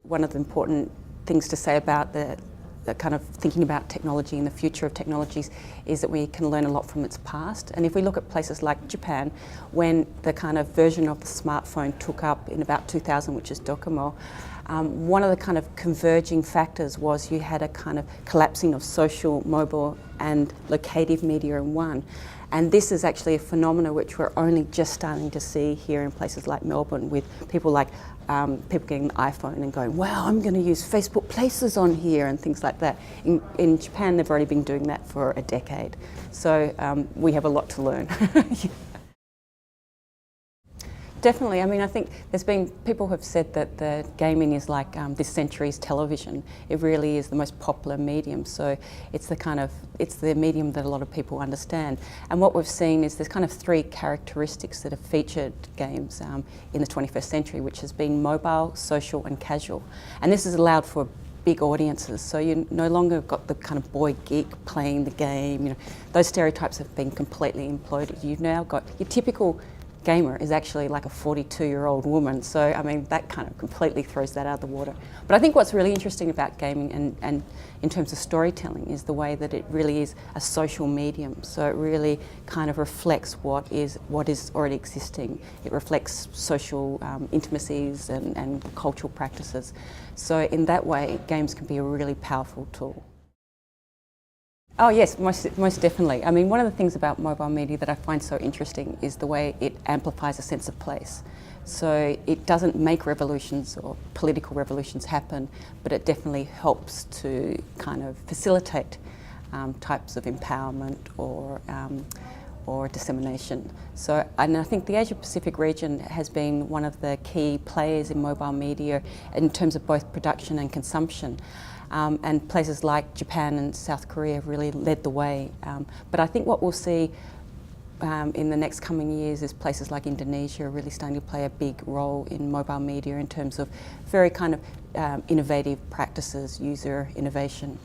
One of the important things to say about the kind of thinking about technology and the future of technologies is that we can learn a lot from its past. And if we look at places like Japan, when the kind of version of the smartphone took up in about 2000, which is Docomo, one of the kind of converging factors was you had a kind of collapsing of social, mobile and locative media in one. And this is actually a phenomenon which we're only just starting to see here in places like Melbourne, with people like people getting an iPhone and going, wow, I'm going to use Facebook Places on here and things like that. In Japan, they've already been doing that for a decade. So we have a lot to learn. Definitely. I mean, I think there's been, people have said that the gaming is like this century's television. It really is the most popular medium. So it's the medium that a lot of people understand. And what we've seen is there's kind of three characteristics that have featured games in the 21st century, which has been mobile, social and casual. And this has allowed for big audiences. So you no longer got the kind of boy geek playing the game. You know, those stereotypes have been completely imploded. You've now got your typical gamer is actually like a 42-year-old woman, so I mean that kind of completely throws that out of the water. But I think what's really interesting about gaming and in terms of storytelling is the way that it really is a social medium. So it really kind of reflects what is already existing. It reflects social intimacies and cultural practices. So in that way, games can be a really powerful tool. Oh yes, most definitely. I mean, one of the things about mobile media that I find so interesting is the way it amplifies a sense of place. So it doesn't make revolutions or political revolutions happen, but it definitely helps to kind of facilitate types of empowerment or dissemination. So, and I think the Asia-Pacific region has been one of the key players in mobile media in terms of both production and consumption. And places like Japan and South Korea have really led the way. But I think what we'll see in the next coming years is places like Indonesia really starting to play a big role in mobile media in terms of very kind of innovative practices, user innovation.